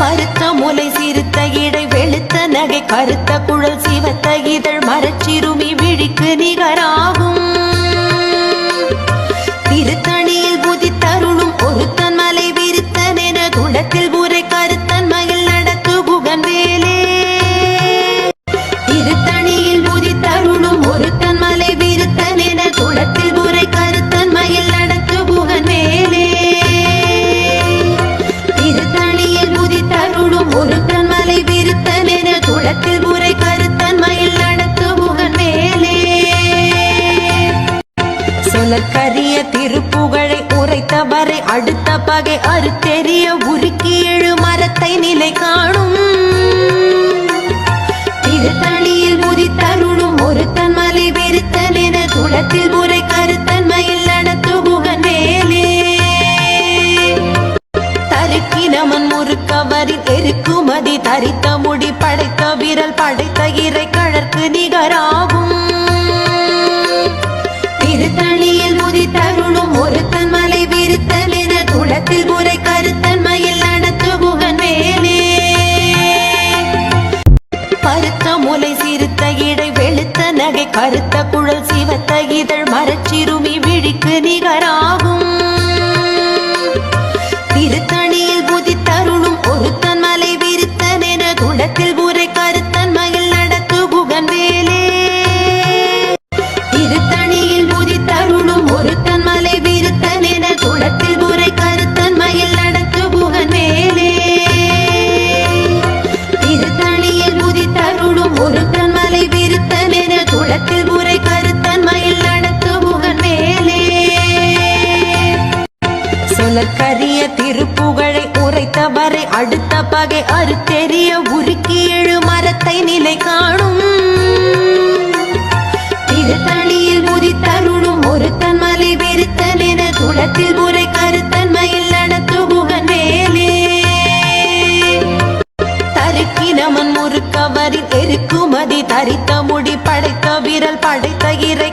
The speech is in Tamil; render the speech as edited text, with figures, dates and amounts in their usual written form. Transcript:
பருத்த முலை சிறுத்த இடை வெளுத்த நகை கருத்த குழல் சிவத்த இதழ் மரச்சிறுமி விழிக்கு நிகராகும் திருத்தணியில் புதித்தருளும் ஒருத்தன் மலை விருத்தன் என துடத்தில் உரை கருத்தன் மயில் நடத்து குகன் வேலே திருத்தணியில் புதித்தருளும் ஒருத்தன் மலை விருத்தன் என துடத்தில் உரை கருத்தன் மயில் நடத்து குகன் வேலே திருத்தணியில் புதித்தருளும் ஒருத்தன் மலை விருத்தன் என துடத்தில் உரை கருத்தன் மயில் நடத்து குகன் வேலே சொலற்கரிய திருப்புகழை உரைத்தவரை அடுத்த பகை அறுத்தெறிய உருக்கி எழு மரத்தை நிலை காணும் திருத்தணியில் முதித்தருளும் ஒருத்தன் மலை வெறுத்தன் என துளத்தில் உரை கருத்தன் மயில் நடத்து குகன் வேலே தருக்கினமன் முறுக்கவரின் எருக்குமதி தரித்த முடி படைத்த விரல் படைத்த இறை கழற்கு நிகராகும் திருத்தணியில் முதித்தருளும் ஒருத்தன் மலை விருத்தன் என துளத்தில் உரை கருத்தன் மயில் நடத்து குகன் வேலே பருத்த முலை சிறுத்த இடை வெளுத்த நகை கருத்த குழல் சிவத்த இதழ் மரச்சிறுமி விழிக்கு நிகராகும் திருத்தணியில் புதித்தருளும் ஒருத்தன் மலை விருத்தன் என துளத்தில் உரை கருத்தன் மயில் நடத்து குகன் வேலே திருத்தணியில் புதித்தருளும் ஒருத்தன் மலை விருத்தன் என துளத்தில் உரை கருத்தன் மயில் நடத்து குகன் வேலே திருத்தணியில் புதித்தருளும் ஒருத்தன் மலை விருத்தன் என துளத்தில் உரை கருத்தன் மயில் நடத்து குகன் வேலே சொலற்கரிய திருப்புகழை உரைத்தவரை அடுத்த பகை அறுத்தெறிய உருக்கி எழு மரத்தை நிலை காணும் திருத்தணியில் முதித்தருளும் ஒருத்தன் மலை வெறுத்தன் என துளத்தில் உரை கருத்தன் மயில் நடத்து குகன் வேலே தருக்கினமன் முறுக்கவரின் எருக்குமதி தரித்த முடி படைத்த விரல் படைத்த இறை